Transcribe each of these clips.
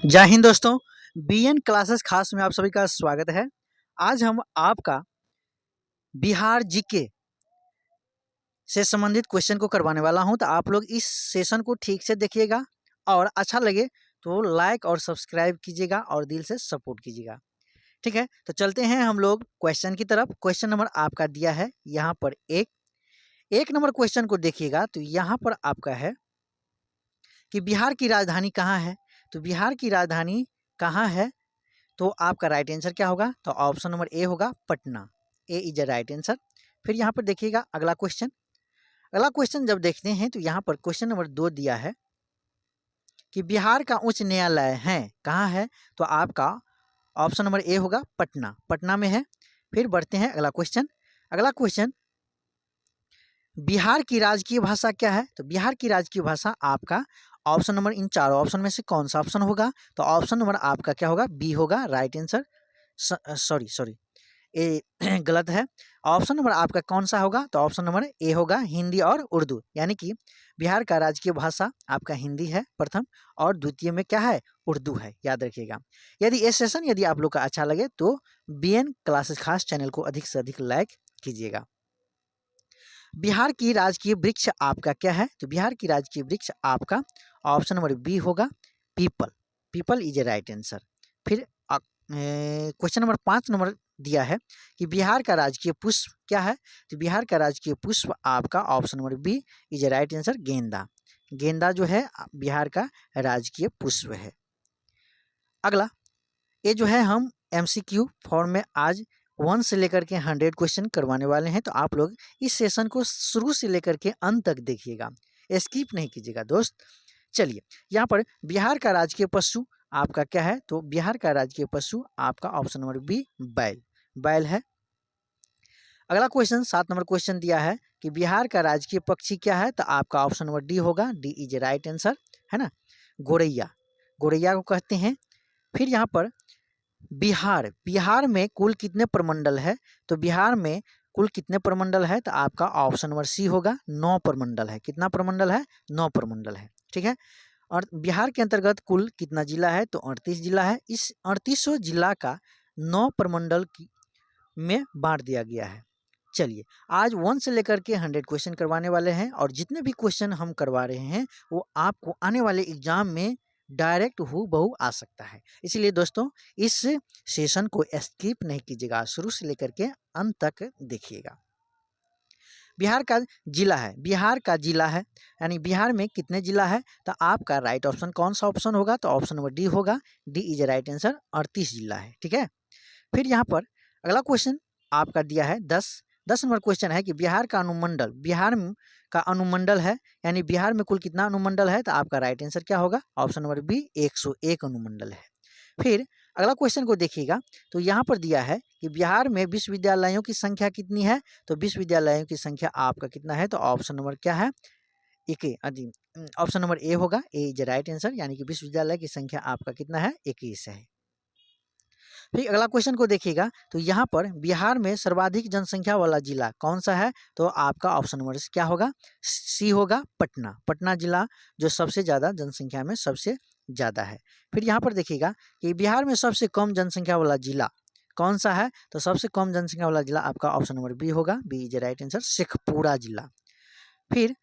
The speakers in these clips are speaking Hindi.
जय हिंद दोस्तों, बीएन क्लासेस खास में आप सभी का स्वागत है। आज हम आपका बिहार जीके से संबंधित क्वेश्चन को करवाने वाला हूं, तो आप लोग इस सेशन को ठीक से देखिएगा और अच्छा लगे तो लाइक और सब्सक्राइब कीजिएगा और दिल से सपोर्ट कीजिएगा। ठीक है, तो चलते हैं हम लोग क्वेश्चन की तरफ। क्वेश्चन नंबर आपका दिया है यहाँ पर एक नंबर क्वेश्चन को देखिएगा तो यहाँ पर आपका है कि बिहार की राजधानी कहाँ है। तो बिहार की राजधानी कहाँ है, तो आपका राइट आंसर क्या होगा, तो ऑप्शन नंबर ए होगा पटना। ए इज अ राइट आंसर। फिर यहाँ पर देखिएगा अगला क्वेश्चन जब देखते हैं तो यहाँ पर क्वेश्चन नंबर 2 दिया है कि बिहार का उच्च न्यायालय है कहाँ है, तो आपका ऑप्शन नंबर ए होगा पटना में है। फिर बढ़ते हैं अगला क्वेश्चन बिहार की राजकीय भाषा क्या है, तो बिहार की राजकीय भाषा आपका ऑप्शन नंबर इन चारों ऑप्शन में से कौन सा ऑप्शन होगा, तो ऑप्शन नंबर आपका क्या होगा, बी होगा राइट आंसर। सॉरी ए गलत है। ऑप्शन नंबर आपका कौन सा होगा, तो ऑप्शन नंबर ए होगा हिंदी और उर्दू, यानी कि बिहार का राजकीय भाषा आपका हिंदी है प्रथम और द्वितीय में क्या है, उर्दू है, याद रखिएगा। यदि आप लोग का अच्छा लगे तो बीएन क्लासेस खास चैनल को अधिक से अधिक लाइक कीजिएगा। बिहार की राजकीय वृक्ष आपका क्या है, तो बिहार की राजकीय वृक्ष आपका ऑप्शन नंबर बी होगा people is a right answer. फिर क्वेश्चन नंबर 5 नंबर दिया है कि बिहार का राजकीय पुष्प क्या है, तो बिहार का राजकीय पुष्प आपका option number B is a right answer गेंदा जो है बिहार का राजकीय पुष्प है। अगला ये जो है हम एमसीक्यू फॉर्म में आज 1 से लेकर के 100 क्वेश्चन करवाने वाले हैं, तो आप लोग इस सेशन को शुरू से लेकर के अंत तक देखिएगा, स्किप नहीं कीजिएगा दोस्त। चलिए यहाँ पर बिहार का राजकीय पशु आपका क्या है, तो बिहार का राजकीय पशु आपका ऑप्शन नंबर बी बैल है। अगला क्वेश्चन 7 नंबर क्वेश्चन दिया है कि बिहार का राजकीय पक्षी क्या है, तो आपका ऑप्शन नंबर डी होगा, डी इज राइट आंसर, है ना, गोरैया को कहते हैं। फिर यहाँ पर बिहार में कुल कितने प्रमंडल है, तो बिहार में कुल कितने प्रमंडल है, तो आपका ऑप्शन नंबर सी होगा 9 प्रमंडल है। कितना प्रमंडल है, 9 प्रमंडल है। ठीक है, और बिहार के अंतर्गत कुल कितना जिला है, तो 38 जिला है। इस 38 जिला का 9 प्रमंडल में बांट दिया गया है। चलिए आज 1 से लेकर के 100 क्वेश्चन करवाने वाले हैं और जितने भी क्वेश्चन हम करवा रहे हैं वो आपको आने वाले एग्जाम में डायरेक्ट हूबहू आ सकता है। इसलिए दोस्तों इस सेशन को स्किप नहीं कीजिएगा, शुरू से लेकर के अंत तक देखिएगा। बिहार का जिला है, यानी बिहार में कितने जिला है, तो आपका राइट ऑप्शन कौन सा ऑप्शन होगा, तो ऑप्शन नंबर डी होगा, डी इज राइट आंसर, 38 जिला है। ठीक है, फिर यहाँ पर अगला क्वेश्चन आपका दिया है 10 नंबर क्वेश्चन है कि बिहार का अनुमंडल है, यानी बिहार में कुल कितना अनुमंडल है, तो आपका राइट आंसर क्या होगा, ऑप्शन नंबर बी 101 अनुमंडल है। फिर अगला क्वेश्चन को देखिएगा तो यहाँ पर दिया है कि बिहार में विश्वविद्यालयों की संख्या कितनी है, तो विश्वविद्यालयों की संख्या आपका कितना है, तो ऑप्शन नंबर क्या है, ऑप्शन नंबर ए होगा, ए इज राइट आंसर, यानी कि विश्वविद्यालय की संख्या आपका कितना है, 21 है। फिर अगला क्वेश्चन को देखिएगा तो यहाँ पर बिहार में सर्वाधिक जनसंख्या वाला जिला कौन सा है, तो आपका ऑप्शन नंबर क्या होगा, सी होगा पटना जिला जो सबसे ज़्यादा जनसंख्या में सबसे ज़्यादा है। फिर यहाँ पर देखिएगा कि बिहार में सबसे कम जनसंख्या वाला जिला कौन सा है, तो सबसे कम जनसंख्या वाला जिला आपका ऑप्शन नंबर बी होगा, B is right answer, Sheikhpura जिला। फिर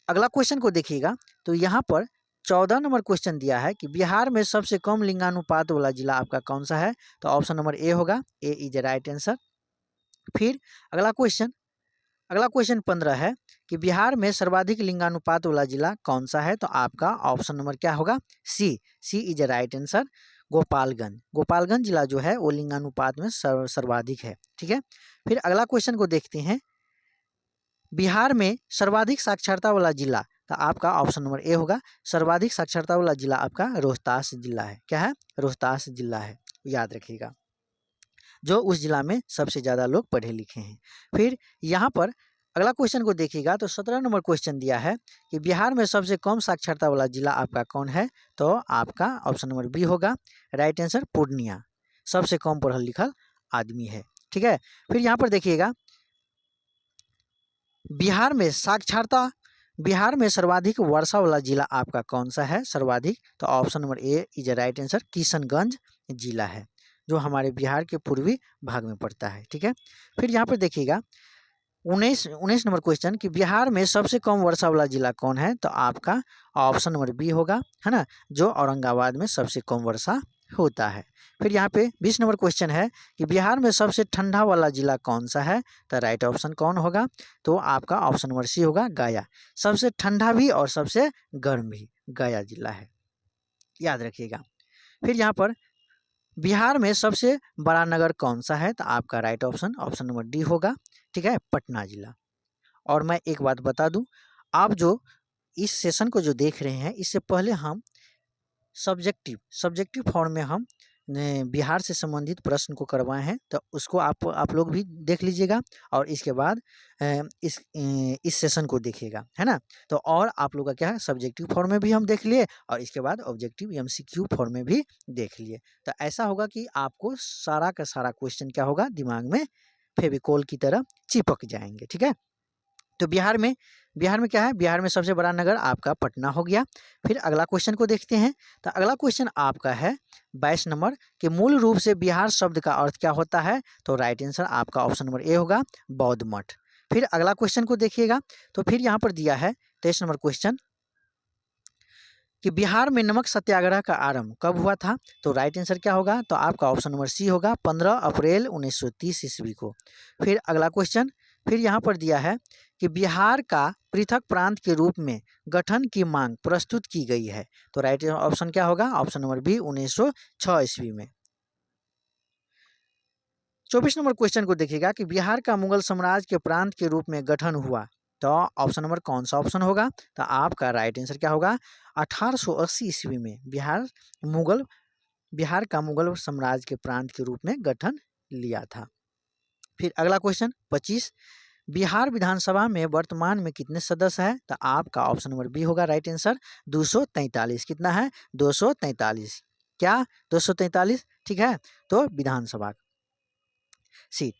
अगला क्वेश्चन को देखिएगा तो यहाँ पर 14 नंबर क्वेश्चन दिया है कि बिहार में सबसे कम लिंगानुपात वाला जिला आपका कौन सा है, तो ऑप्शन नंबर ए होगा, ए इज राइट आंसर। फिर अगला क्वेश्चन 15 है कि बिहार में सर्वाधिक लिंगानुपात वाला जिला कौन सा है, तो आपका ऑप्शन नंबर क्या होगा, C is right answer, Gopalganj जिला जो है वो लिंगानुपात में सर्वाधिक है। ठीक है, फिर अगला क्वेश्चन को देखते हैं, बिहार में सर्वाधिक साक्षरता वाला जिला, तो आपका ऑप्शन नंबर ए होगा, सर्वाधिक साक्षरता वाला जिला आपका रोहतास जिला है। क्या है, रोहतास जिला है, याद रखिएगा, जो उस जिला में सबसे ज़्यादा लोग पढ़े लिखे हैं। फिर यहाँ पर अगला क्वेश्चन को देखिएगा तो 17 नंबर क्वेश्चन दिया है कि बिहार में सबसे कम साक्षरता वाला जिला आपका कौन है, तो आपका ऑप्शन नंबर बी होगा, राइट आंसर, पूर्णिया, सबसे कम पढ़ल लिखल आदमी है। ठीक है, फिर यहाँ पर देखिएगा बिहार में साक्षरता बिहार में सर्वाधिक वर्षा वाला जिला आपका कौन सा है सर्वाधिक? तो option number A is right answer, Kishanganj जिला है, जो हमारे बिहार के पूर्वी भाग में पड़ता है। ठीक है, फिर यहाँ पर देखिएगा 19 नंबर क्वेश्चन कि बिहार में सबसे कम वर्षा वाला जिला कौन है? तो आपका ऑप्शन नंबर बी होगा, है ना, जो औरंगाबाद में सबसे कम वर्षा होता है। फिर यहाँ पे 20 नंबर क्वेश्चन है कि बिहार में सबसे ठंडा वाला जिला कौन सा है? तो राइट ऑप्शन कौन होगा? तो आपका ऑप्शन नंबर सी होगा, गया। सबसे ठंडा भी और सबसे गर्म भी गया जिला है, याद रखिएगा। फिर यहाँ पर बिहार में सबसे बड़ा नगर कौन सा है? तो आपका right option option number D होगा, ठीक है, पटना जिला। और मैं एक बात बता दूं, आप जो इस सेशन को जो देख रहे हैं, इससे पहले हम सब्जेक्टिव फॉर्म में हम बिहार से संबंधित प्रश्न को करवाए हैं, तो उसको आप लोग भी देख लीजिएगा और इसके बाद इस सेशन को देखिएगा, है ना। तो और आप लोग का क्या है, सब्जेक्टिव फॉर्म में भी हम देख लिए और इसके बाद ऑब्जेक्टिव एमसीक्यू फॉर्म में भी देख लिए। तो ऐसा होगा कि आपको सारा का सारा क्वेश्चन क्या होगा, दिमाग में फेविकोल की तरह चिपक जाएंगे। ठीक है, तो बिहार में क्या है, बिहार में सबसे बड़ा नगर आपका पटना हो गया। फिर अगला क्वेश्चन को देखते हैं। तो अगला क्वेश्चन आपका है 22 नंबर कि मूल रूप से बिहार शब्द का अर्थ क्या होता है? तो राइट आंसर आपका ऑप्शन नंबर ए होगा, बौद्ध मठ। फिर अगला क्वेश्चन को देखिएगा, तो फिर यहाँ पर दिया है 23 नंबर क्वेश्चन कि बिहार में नमक सत्याग्रह का आरंभ कब हुआ था? तो राइट आंसर क्या होगा? तो आपका ऑप्शन नंबर सी होगा, 15 अप्रैल 1930 ईस्वी को। फिर अगला क्वेश्चन, फिर यहाँ पर दिया है कि बिहार का पृथक प्रांत के रूप में गठन की मांग प्रस्तुत की गई है। तो राइट ऑप्शन क्या होगा? ऑप्शन नंबर बी, 1906 ईस्वी में। 24 नंबर क्वेश्चन को देखिएगा कि बिहार का मुगल साम्राज्य के प्रांत के रूप में गठन हुआ, तो ऑप्शन नंबर कौन सा ऑप्शन होगा? तो आपका राइट आंसर क्या होगा? 1880 ईस्वी में बिहार का मुगल साम्राज्य के प्रांत के रूप में गठन लिया था। फिर अगला क्वेश्चन 25, बिहार विधानसभा में वर्तमान में कितने सदस्य हैं? तो आपका ऑप्शन नंबर बी होगा राइट आंसर, 243। कितना है? 243। क्या? 243, ठीक है। तो विधानसभा सीट।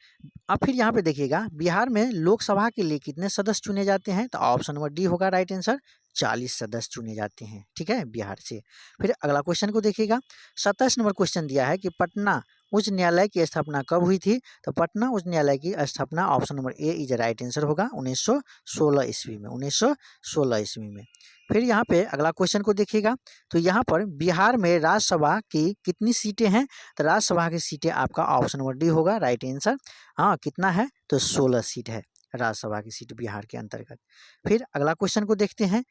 अब फिर यहाँ पे देखिएगा बिहार में लोकसभा के लिए कितने सदस्य चुने जाते हैं? तो ऑप्शन नंबर डी होगा राइट आंसर, 40 सदस्य चुने जाते हैं, ठीक है, बिहार से। फिर अगला क्वेश्चन को देखिएगा, 27 नंबर क्वेश्चन दिया है कि पटना उच्च न्यायालय की स्थापना कब हुई थी? तो पटना उच्च न्यायालय की स्थापना option number A is right answer होगा, 1916 ईस्वी में, 1916 ईस्वी में। फिर यहाँ पे अगला क्वेश्चन को देखिएगा, तो यहाँ पर बिहार में राज्यसभा की कितनी सीटें हैं? तो राज्यसभा की सीटें आपका ऑप्शन नंबर डी होगा राइट आंसर। हाँ, कितना है? तो 16 सीट है राज्यसभा की सीट बिहार के अंतर्गत। फिर अगला क्वेश्चन को देखते हैं।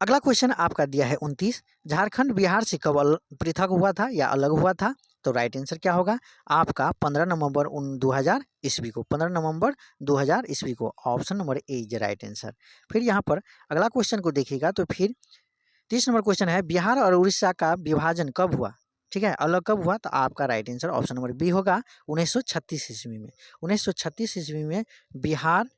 अगला क्वेश्चन आपका दिया है 29, झारखंड बिहार से कब पृथक हुआ था या अलग हुआ था? तो राइट आंसर क्या होगा? आपका 15 नवंबर 2000 ईस्वी को, 15 नवंबर 2000 ईस्वी को, option number A is right answer. फिर यहाँ पर अगला क्वेश्चन को देखिएगा, तो फिर 30 नंबर क्वेश्चन है बिहार और उड़ीसा का विभाजन कब हुआ? ठीक है, अलग कब हुआ? तो आपका right answer option number B होगा, 1936 ईस्वी में। 1936 ईस्वी में बिहार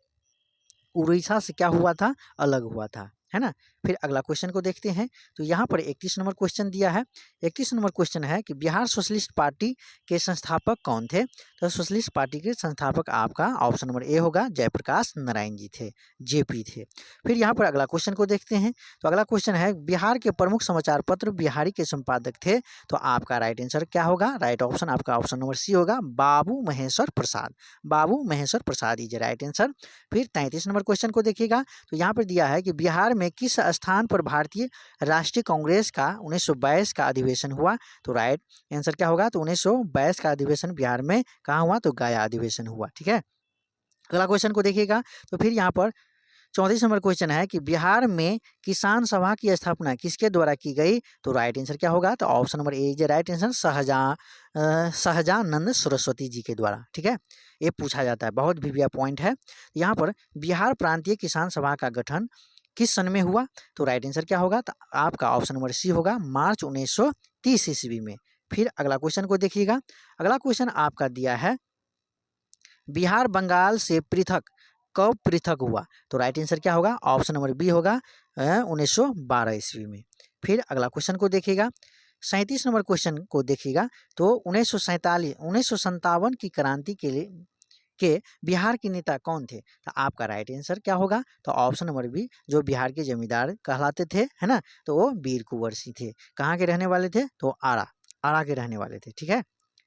उड़ीसा से क्या हुआ था? अलग हुआ था, है ना। फिर अगला क्वेश्चन को देखते हैं, तो यहाँ पर 31 नंबर क्वेश्चन दिया है। 31 नंबर क्वेश्चन है कि बिहार सोशलिस्ट पार्टी के संस्थापक कौन थे? तो सोशलिस्ट पार्टी के संस्थापक आपका ऑप्शन नंबर ए होगा, जयप्रकाश नारायण जी थे, जेपी थे। फिर यहाँ पर अगला क्वेश्चन को देखते हैं, तो अगला क्वेश्चन है बिहार के प्रमुख समाचार पत्र बिहारी के संपादक थे, तो आपका राइट आंसर क्या होगा? राइट ऑप्शन आपका ऑप्शन नंबर सी होगा, बाबू महेश्वर प्रसाद। बाबू महेश्वर प्रसाद इज राइट आंसर। फिर 33 नंबर क्वेश्चन को देखिएगा, तो यहाँ पर दिया है कि बिहार में किस स्थान पर भारतीय राष्ट्रीय कांग्रेस का 1922 का अधिवेशन हुआ? तो राइट आंसर क्या होगा? तो 1922 का अधिवेशन बिहार में कहाँ हुआ? तो गया अधिवेशन हुआ, ठीक है। अगला क्वेश्चन को देखिएगा, तो फिर यहाँ पर 34 नंबर क्वेश्चन है कि बिहार में किसान सभा की स्थापना किसके द्वारा की गई? तो राइट आंसर क्या होगा? तो option number A is right answer, Sahajanand Saraswati ji के द्वारा, ठीक है। ये पूछा जाता है, बहुत भी पॉइंट है। यहाँ पर बिहार प्रांतीय किसान सभा का गठन किस सन में हुआ? तो राइट आंसर क्या होगा? तो आपका ऑप्शन नंबर सी होगा, मार्च 1930 ईस्वी में। फिर अगला क्वेश्चन को देखिएगा, अगला क्वेश्चन आपका दिया है बिहार बंगाल से कब पृथक हुआ? तो राइट आंसर क्या होगा? ऑप्शन नंबर बी होगा, 1912 ईस्वी में। फिर अगला क्वेश्चन को देखिएगा, 37 नंबर क्वेश्चन को देखिएगा, तो 1957 की क्रांति के लिए के बिहार के नेता कौन थे? तो आपका राइट आंसर क्या होगा? तो ऑप्शन नंबर बी, जो बिहार के जमींदार कहलाते थे, है ना, तो वो वीर कुंवर सिंह थे। कहाँ के रहने वाले थे? तो आरा के रहने वाले थे। ठीक है,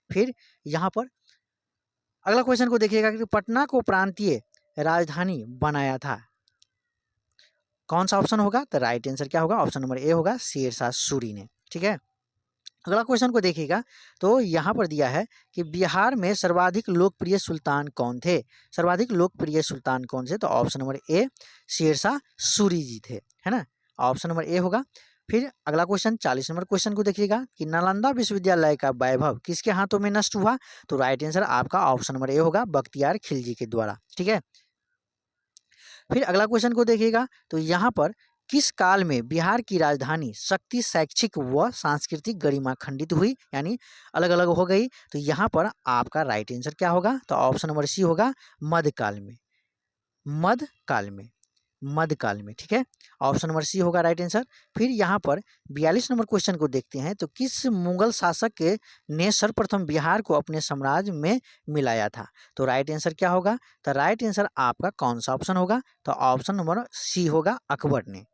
फिर यहाँ पर अगला क्वेश्चन को देखिएगा कि पटना को प्रांतीय राजधानी बनाया था, कौन सा ऑप्शन होगा? तो राइट आंसर क्या होगा? ऑप्शन नंबर ए होगा, शेरशाह सूरी ने। ठीक है, अगला क्वेश्चन को देखिएगा तो यहाँ पर दिया है कि बिहार में सर्वाधिक लोकप्रिय सुल्तान कौन थे? सर्वाधिक लोकप्रिय सुल्तान कौन थे? तो ऑप्शन नंबर ए, शेरशाह सूरी जी थे, है ना, ऑप्शन नंबर ए होगा। फिर अगला क्वेश्चन 40 नंबर क्वेश्चन को देखिएगा कि नालंदा विश्वविद्यालय का वैभव किसके हाथों में नष्ट हुआ? तो राइट आंसर आपका ऑप्शन नंबर ए होगा, बख्तियार खिलजी के द्वारा। ठीक है, फिर अगला क्वेश्चन को देखिएगा तो यहाँ पर किस काल में बिहार की राजधानी शक्ति शैक्षिक व सांस्कृतिक गरिमा खंडित हुई, यानी अलग अलग हो गई? तो यहाँ पर आपका राइट आंसर क्या होगा? तो ऑप्शन नंबर सी होगा, मध्यकाल में, मध्यकाल में, मध्यकाल में। ठीक है, ऑप्शन नंबर सी होगा राइट आंसर। फिर यहाँ पर 42 नंबर क्वेश्चन को देखते हैं तो किस मुगल शासक के ने सर्वप्रथम बिहार को अपने साम्राज्य में मिलाया था? तो राइट आंसर क्या होगा? तो राइट आंसर आपका कौन सा ऑप्शन होगा? तो ऑप्शन नंबर सी होगा, अकबर ने।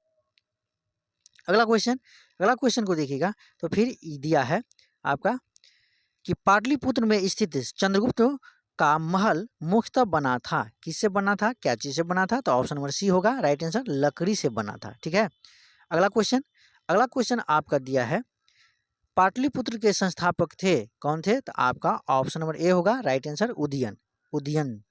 अगला क्वेश्चन को देखिएगा तो फिर दिया है आपका कि पाटलिपुत्र में स्थित चंद्रगुप्त का महल मुख्यतः बना था, किससे बना था, क्या चीज से बना था? तो ऑप्शन नंबर सी होगा राइट आंसर, लकड़ी से बना था। ठीक है, अगला क्वेश्चन आपका दिया है पाटलिपुत्र के संस्थापक थे, कौन थे? तो आपका ऑप्शन नंबर ए होगा राइट आंसर, उदयन।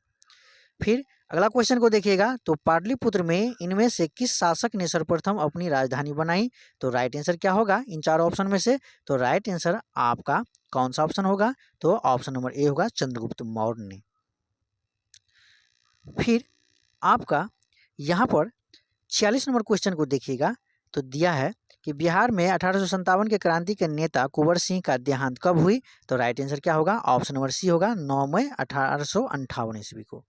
फिर अगला क्वेश्चन को देखिएगा तो पाटलिपुत्र में इनमें से किस शासक ने सर्वप्रथम अपनी राजधानी बनाई? तो राइट आंसर क्या होगा इन चारों ऑप्शन में से? तो राइट आंसर आपका कौन सा ऑप्शन होगा? तो ऑप्शन नंबर ए होगा, चंद्रगुप्त मौर्य ने। फिर आपका यहाँ पर 46 नंबर क्वेश्चन को देखिएगा तो दिया है कि बिहार में 1857 के क्रांति के नेता कुंवर सिंह का देहांत कब हुई? तो राइट आंसर क्या होगा? ऑप्शन नंबर सी होगा, 9 मई 1858 ईस्वी को।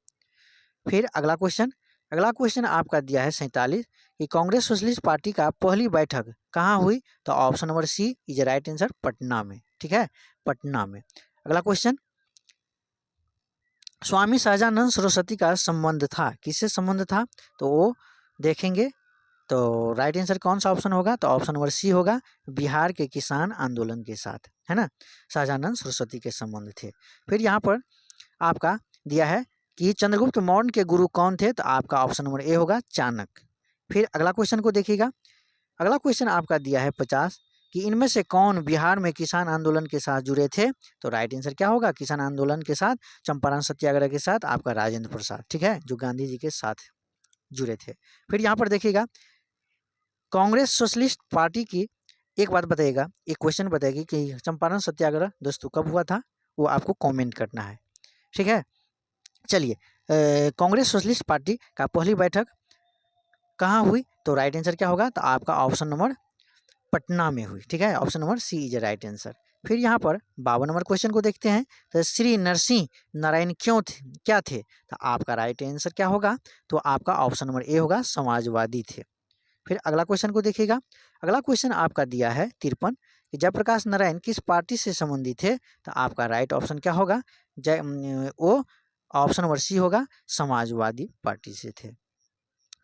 फिर अगला क्वेश्चन आपका दिया है 47 कि कांग्रेस सोशलिस्ट पार्टी का पहली बैठक कहाँ हुई? तो option number C is right answer, Patna में। ठीक है, पटना में। अगला क्वेश्चन, स्वामी सहजानंद सरस्वती का संबंध था, किससे संबंध था? तो वो देखेंगे तो राइट आंसर कौन सा ऑप्शन होगा? तो ऑप्शन नंबर सी होगा, बिहार के किसान आंदोलन के साथ, है ना, सहजानंद सरस्वती के संबंध थे। फिर यहाँ पर आपका दिया है कि चंद्रगुप्त मौर्य के गुरु कौन थे? तो आपका ऑप्शन नंबर ए होगा, चाणक्य। फिर अगला क्वेश्चन को देखिएगा, अगला क्वेश्चन आपका दिया है 50 कि इनमें से कौन बिहार में किसान आंदोलन के साथ जुड़े थे? तो राइट आंसर क्या होगा? किसान आंदोलन के साथ, चंपारण सत्याग्रह के साथ आपका राजेंद्र प्रसाद। ठीक है, जो गांधी जी के साथ जुड़े थे। फिर यहाँ पर देखिएगा कांग्रेस सोशलिस्ट पार्टी की एक बात बताइएगा, एक क्वेश्चन बताएगी कि चंपारण सत्याग्रह दोस्तों कब हुआ था? वो आपको कमेंट करना है। ठीक है, चलिए, कांग्रेस सोशलिस्ट पार्टी का पहली बैठक कहाँ हुई? तो राइट आंसर क्या होगा? तो आपका ऑप्शन नंबर पटना में हुई। ठीक है, option number C is right answer. फिर यहाँ पर 52 नंबर क्वेश्चन को देखते हैं तो श्री नरसिंह नारायण क्या थे? तो आपका राइट आंसर क्या होगा? तो आपका ऑप्शन नंबर ए होगा, समाजवादी थे। फिर अगला क्वेश्चन को देखिएगा, अगला क्वेश्चन आपका दिया है 53 कि जयप्रकाश नारायण किस पार्टी से संबंधित थे? तो आपका राइट ऑप्शन क्या होगा? वो ऑप्शन नंबर सी होगा, समाजवादी पार्टी से थे।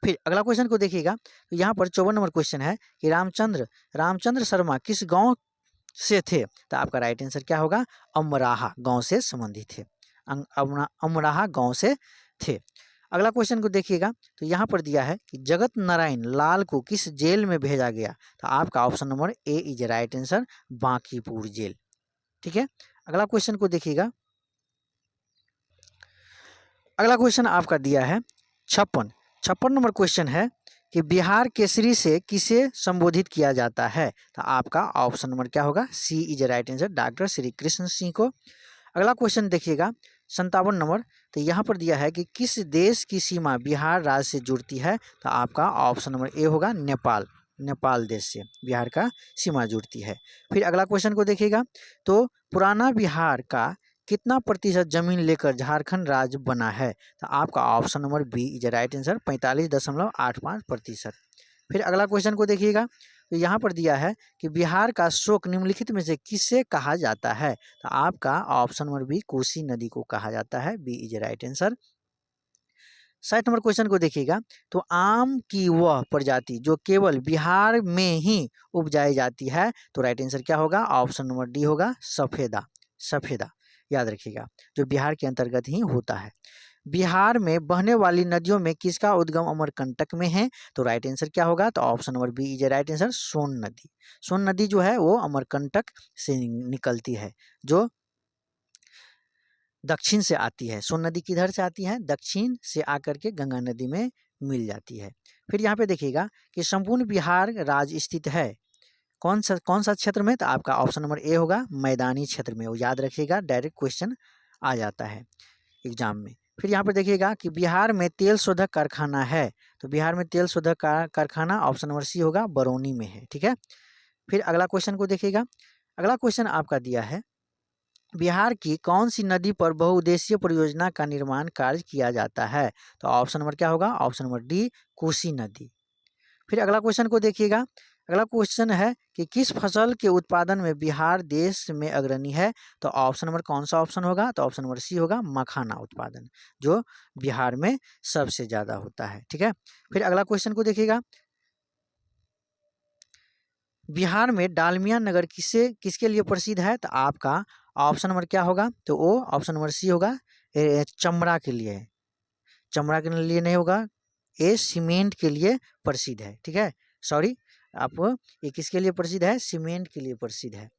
फिर अगला क्वेश्चन को देखिएगा तो यहाँ पर 54 नंबर क्वेश्चन है कि रामचंद्र शर्मा किस गांव से थे? तो आपका राइट आंसर क्या होगा? अमराहा गांव से संबंधित थे, अमराहा गांव से थे। अगला क्वेश्चन को देखिएगा तो यहाँ पर दिया है कि जगत नारायण लाल को किस जेल में भेजा गया? तो आपका option number A is right answer, Bankipur jail. ठीक है, अगला क्वेश्चन को देखिएगा, अगला क्वेश्चन आपका दिया है 56 नंबर क्वेश्चन है कि बिहार केसरी से किसे संबोधित किया जाता है? तो आपका ऑप्शन नंबर क्या होगा? C is right answer, doctor Shri Krishna Singh को। अगला क्वेश्चन देखिएगा 57 नंबर, तो यहाँ पर दिया है कि किस देश की सीमा बिहार राज्य से जुड़ती है? तो आपका ऑप्शन नंबर ए होगा, नेपाल देश से बिहार का सीमा जुड़ती है। फिर अगला क्वेश्चन को देखिएगा तो पुराना बिहार का कितना प्रतिशत जमीन लेकर झारखंड राज्य बना है? तो आपका option number B is right answer, 45.85%। फिर अगला क्वेश्चन को देखिएगा तो यहाँ पर दिया है कि बिहार का शोक निम्नलिखित में से किससे कहा जाता है? तो आपका ऑप्शन नंबर बी कोसी नदी को कहा जाता है। B is right answer. 60 number question को देखिएगा, तो आम की वह प्रजाति जो केवल बिहार में ही उपजाई जाती है, तो राइट आंसर क्या होगा? ऑप्शन नंबर डी होगा सफेदा। सफेदा याद रखिएगा, जो बिहार के अंतर्गत ही होता है। बिहार में बहने वाली नदियों में किसका उद्गम अमरकंटक में है? तो राइट आंसर क्या होगा? तो option number B is right answer, Son नदी। सोन नदी जो है वो अमरकंटक से निकलती है, जो दक्षिण से आती है। सोन नदी किधर से आती है? दक्षिण से आकर के गंगा नदी में मिल जाती है। फिर यहाँ पे देखिएगा कि संपूर्ण बिहार राज्य स्थित है कौन सा क्षेत्र में? तो आपका ऑप्शन नंबर ए होगा मैदानी क्षेत्र में। वो याद रखिएगा, डायरेक्ट क्वेश्चन आ जाता है एग्जाम में। फिर यहाँ पर देखिएगा कि बिहार में तेल शोधक कारखाना है, तो बिहार में तेल शोधक कारखाना ऑप्शन नंबर सी होगा, बरौनी में है। ठीक है। फिर अगला क्वेश्चन को देखिएगा, अगला क्वेश्चन आपका दिया है बिहार की कौन सी नदी पर बहुउद्देशीय परियोजना का निर्माण कार्य किया जाता है? तो ऑप्शन नंबर क्या होगा? ऑप्शन नंबर डी कोसी नदी। फिर अगला क्वेश्चन को देखिएगा, अगला क्वेश्चन है कि किस फसल के उत्पादन में बिहार देश में अग्रणी है? तो ऑप्शन नंबर कौन सा ऑप्शन होगा? तो ऑप्शन नंबर सी होगा मखाना उत्पादन, जो बिहार में सबसे ज्यादा होता है। ठीक है। फिर अगला क्वेश्चन को देखिएगा, बिहार में डालमिया नगर किसके लिए प्रसिद्ध है? तो आपका ऑप्शन नंबर क्या होगा? तो वो ऑप्शन नंबर सी होगा, चमड़ा के लिए है। चमड़ा के लिए नहीं होगा, ये सीमेंट के लिए प्रसिद्ध है। ठीक है, सॉरी, आप ये किसके लिए प्रसिद्ध है? सीमेंट के लिए प्रसिद्ध है।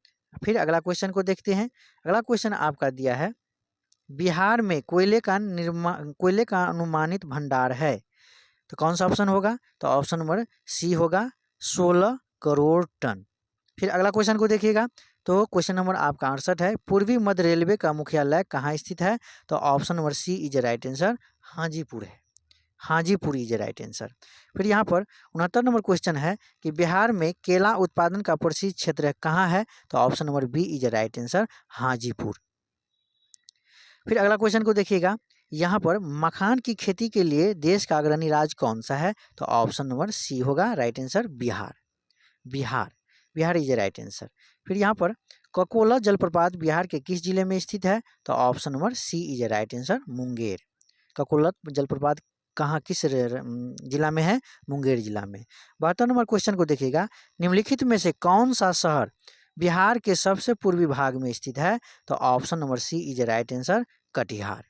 फिर अगला क्वेश्चन को देखते हैं, अगला क्वेश्चन आपका दिया है बिहार में कोयले का अनुमानित भंडार है, तो कौन सा ऑप्शन होगा? तो ऑप्शन नंबर सी होगा 16 करोड़ टन। फिर अगला क्वेश्चन को देखिएगा, तो क्वेश्चन नंबर आपका 68 है, पूर्वी मध्य रेलवे का मुख्यालय कहाँ स्थित है? तो option number C is right answer, Hajipur है। Hajipur is right answer. फिर यहाँ पर 69 नंबर क्वेश्चन है कि बिहार में केला उत्पादन का प्रसिद्ध क्षेत्र कहाँ है? तो option number B is right answer, Hajipur. फिर अगला क्वेश्चन को देखिएगा, यहाँ पर मखान की खेती के लिए देश का अग्रणी राज्य कौन सा है? तो ऑप्शन नंबर सी होगा right answer, Bihar. Bihar, Bihar is right answer. फिर यहाँ पर ककोला जलप्रपात बिहार के किस जिले में स्थित है? तो option number C is right answer, Munger. Kakola जलप्रपात कहाँ, किस जिला में है? मुंगेर जिला में। 72 नंबर क्वेश्चन को देखिएगा, निम्नलिखित में से कौन सा शहर बिहार के सबसे पूर्वी भाग में स्थित है? तो option number C is right answer, Katihar.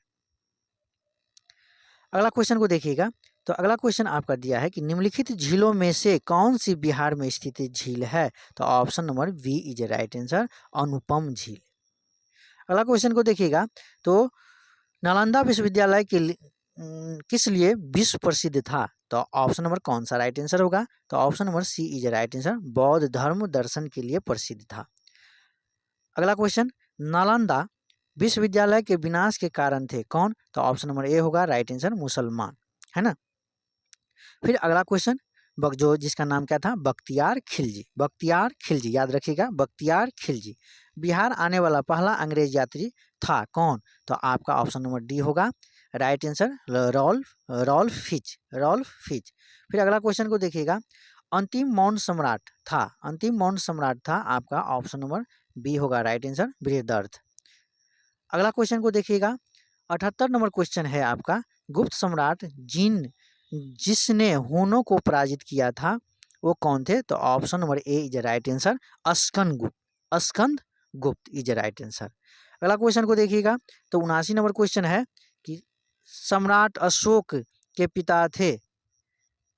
अगला क्वेश्चन को देखिएगा, तो अगला क्वेश्चन आपका दिया है कि निम्नलिखित झीलों में से कौन सी बिहार में स्थित झील है? तो option number B is right answer, Anupam झील। अगला क्वेश्चन को देखिएगा, तो नालंदा विश्वविद्यालय के किस लिए विश्व प्रसिद्ध था? तो ऑप्शन नंबर कौन सा राइट आंसर होगा? तो option number C is right answer, बौद्ध धर्म दर्शन के लिए प्रसिद्ध था। अगला क्वेश्चन, नालंदा विश्वविद्यालय के विनाश के कारण थे कौन? तो ऑप्शन नंबर ए होगा राइट आंसर, मुसलमान, है ना। फिर अगला क्वेश्चन, जो जिसका नाम क्या था? बख्तियार खिलजी। बख्तियार खिलजी याद रखिएगा, बख्तियार खिलजी। बिहार आने वाला पहला अंग्रेज यात्री था कौन? तो आपका ऑप्शन नंबर डी होगा right answer, Ralph Fitch. Ralph Fitch. फिर अगला क्वेश्चन को देखिएगा, अंतिम मौर्य सम्राट था, अंतिम मौर्य सम्राट था आपका ऑप्शन नंबर बी होगा राइट आंसर, बृहदर्थ। अगला क्वेश्चन को देखिएगा, 78 नंबर क्वेश्चन है आपका, गुप्त सम्राट जिसने हुनों को पराजित किया था वो कौन थे? तो option number A is right answer, Skand Gupta. Skand Gupta is right answer. अगला क्वेश्चन को देखिएगा, तो 79 नंबर क्वेश्चन है कि सम्राट अशोक के पिता थे,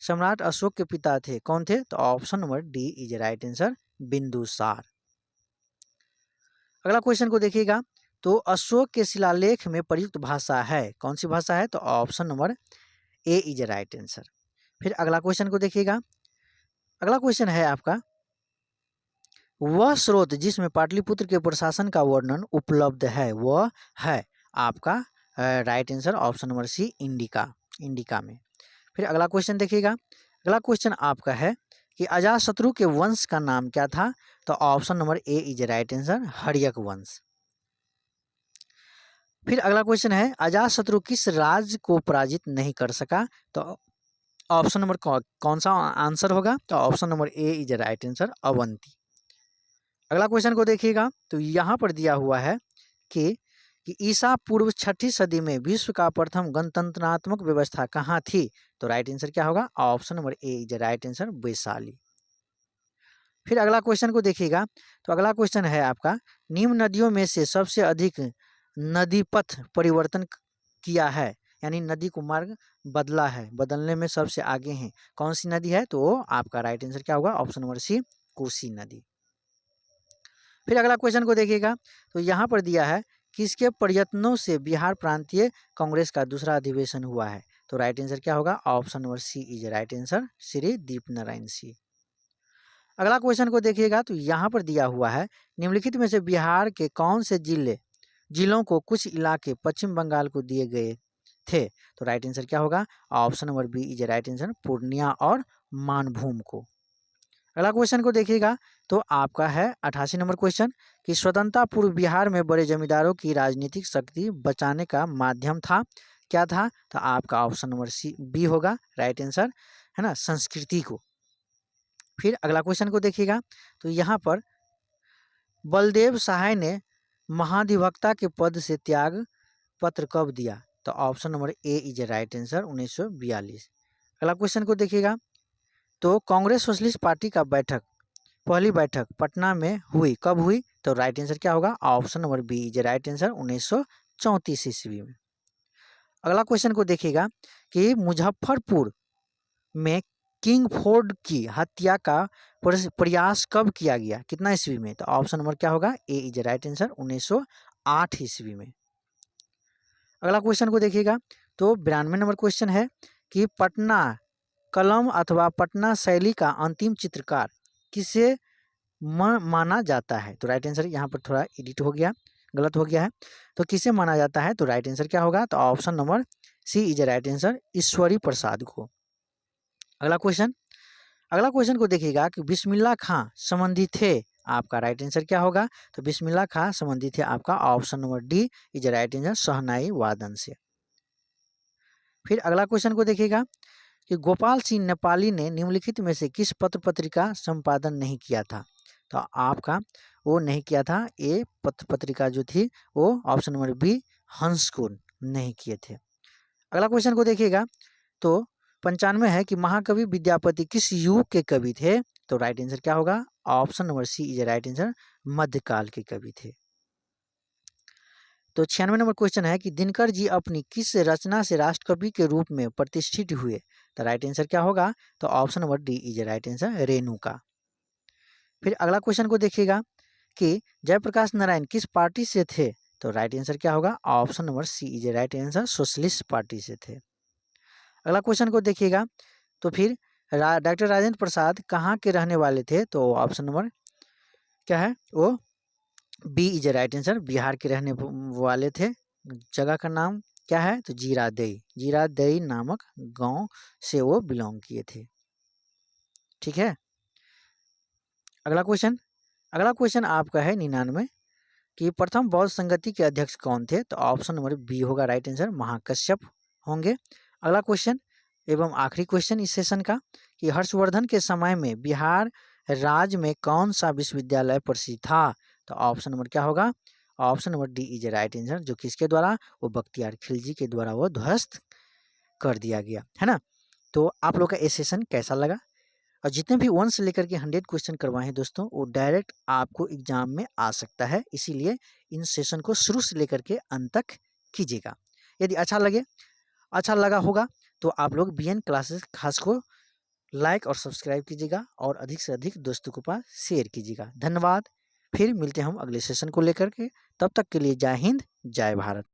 सम्राट अशोक के पिता थे कौन थे? तो option number D is right answer, Bindusara. अगला क्वेश्चन को देखिएगा, तो अशोक के शिलालेख में प्रयुक्त भाषा है, कौन सी भाषा है? तो option number A is right answer. फिर अगला क्वेश्चन को देखिएगा, अगला क्वेश्चन है आपका, वह स्रोत जिसमें पाटलिपुत्र के प्रशासन का वर्णन उपलब्ध है वह है आपका right answer, option number C, Indica. Indica में। फिर अगला क्वेश्चन देखिएगा, अगला क्वेश्चन आपका है कि अजातशत्रु के वंश का नाम क्या था? तो option number A is right answer, Haryanka वंश। फिर अगला क्वेश्चन है, अजातशत्रु किस राज्य को पराजित नहीं कर सका? तो ऑप्शन नंबर कौन सा आंसर होगा? तो option number A is right answer, Avanti. अगला क्वेश्चन को देखिएगा, तो यहाँ पर दिया हुआ है कि ईसा पूर्व 6ठी सदी में विश्व का प्रथम गणतंत्रात्मक व्यवस्था कहाँ थी? तो राइट आंसर क्या होगा? Option number A is right answer, Vaishali. फिर अगला क्वेश्चन को देखिएगा, तो अगला क्वेश्चन है आपका, निम्न नदियों में से सबसे अधिक नदी पथ परिवर्तन किया है, यानी नदी को मार्ग बदला है, बदलने में सबसे आगे है, कौन सी नदी है? तो आपका राइट आंसर क्या होगा? ऑप्शन नंबर सी, कोसी नदी। फिर अगला क्वेश्चन को देखिएगा, तो यहाँ पर दिया है, किसके प्रयत्नों से बिहार प्रांतीय कांग्रेस का दूसरा अधिवेशन हुआ है? तो राइट आंसर क्या होगा? Option number C is right answer, Shri Deepnarayan Singh. अगला क्वेश्चन को देखिएगा, तो यहाँ पर दिया हुआ है, निम्नलिखित में से बिहार के कौन से जिलों को कुछ इलाके पश्चिम बंगाल को दिए गए थे? तो राइट आंसर क्या होगा? Option number B is right answer, Purnia और मानभूम को। अगला क्वेश्चन को देखिएगा, तो आपका है 88 नंबर क्वेश्चन, कि स्वतंत्रता पूर्व बिहार में बड़े जमींदारों की राजनीतिक शक्ति बचाने का माध्यम था, क्या था? तो आपका ऑप्शन नंबर सी बी होगा राइट आंसर, है ना, संस्कृति को। फिर अगला क्वेश्चन को देखिएगा, तो यहाँ पर बलदेव सहाय ने महाधिवक्ता के पद से त्याग पत्र कब दिया? तो option number A is right answer, 1942। अगला क्वेश्चन को देखिएगा, तो कांग्रेस सोशलिस्ट पार्टी का पहली बैठक पटना में हुई, कब हुई? तो राइट आंसर क्या होगा? Option number B is right answer, 1934 ईस्वी में। अगला क्वेश्चन को देखिएगा, कि मुजफ्फरपुर में किंग फोर्ड की हत्या का प्रयास कब किया गया, कितना ईस्वी में? तो ऑप्शन नंबर क्या होगा? ए इज राइट आंसर, 1908 ईस्वी में। अगला क्वेश्चन को देखिएगा, तो 92 नंबर क्वेश्चन है, कि पटना कलम अथवा पटना शैली का अंतिम चित्रकार किसे माना जाता है? तो राइट आंसर यहाँ पर थोड़ा एडिट हो गया, गलत हो गया है, तो किसे माना जाता है? तो राइट आंसर क्या होगा? तो option number C is right answer, Ishwari Prasad को। अगला क्वेश्चन को देखिएगा, कि बिस्मिल्लाह खां संबंधी थे, आपका राइट आंसर क्या होगा? तो बिस्मिल्लाह खां संबंधी थे, आपका option number D is right answer, shehnai वादन से। फिर अगला क्वेश्चन को देखिएगा, कि गोपाल सिंह नेपाली ने निम्नलिखित में से किस पत्र पत्रिका संपादन नहीं किया था? तो आपका वो नहीं किया था, ये पत्र पत्रिका जो थी वो ऑप्शन नंबर बी, हंस को नहीं किए थे। अगला क्वेश्चन को देखिएगा, तो 95 है, कि महाकवि विद्यापति किस युग के कवि थे? तो राइट आंसर क्या होगा? Option number C is right answer, मध्यकाल के कवि थे। तो 96 नंबर क्वेश्चन है, कि दिनकर जी अपनी किस रचना से राष्ट्रकवि के रूप में प्रतिष्ठित हुए? तो राइट आंसर क्या होगा? तो option number D is right answer, Renuka. फिर अगला क्वेश्चन को देखिएगा, कि जयप्रकाश नारायण किस पार्टी से थे? तो राइट आंसर क्या होगा? Option number C is right answer, socialist party से थे। अगला क्वेश्चन को देखिएगा, तो फिर डॉक्टर राजेंद्र प्रसाद कहाँ के रहने वाले थे? तो ऑप्शन नंबर क्या है? वो B is right answer, Bihar के रहने वाले थे। जगह का नाम क्या है? तो जीरादेई नामक गांव से वो बिलोंग किए थे। ठीक है। अगला क्वेश्चन आपका है 99, कि प्रथम बौद्ध संगति के अध्यक्ष कौन थे? तो ऑप्शन नंबर बी होगा राइट आंसर, महाकश्यप होंगे। अगला क्वेश्चन एवं आखिरी क्वेश्चन इस सेशन का, कि हर्षवर्धन के समय में बिहार राज्य में कौन सा विश्वविद्यालय प्रसिद्ध था? तो ऑप्शन नंबर क्या होगा? Option number D is right answer, जो किसके द्वारा? वो बख्तियार खिलजी के द्वारा वो ध्वस्त कर दिया गया, है ना। तो आप लोग का ये सेशन कैसा लगा? और जितने भी 1 से लेकर के 100 क्वेश्चन करवाए हैं दोस्तों, वो डायरेक्ट आपको एग्जाम में आ सकता है, इसीलिए इन सेशन को शुरू से लेकर के अंत तक कीजिएगा। यदि अच्छा लगा होगा, तो आप लोग BN क्लासेस खास को लाइक और सब्सक्राइब कीजिएगा, और अधिक से अधिक दोस्तों के पास शेयर कीजिएगा। धन्यवाद। फिर मिलते हैं हम अगले सेशन को लेकर के, तब तक के लिए जय हिंद, जय भारत।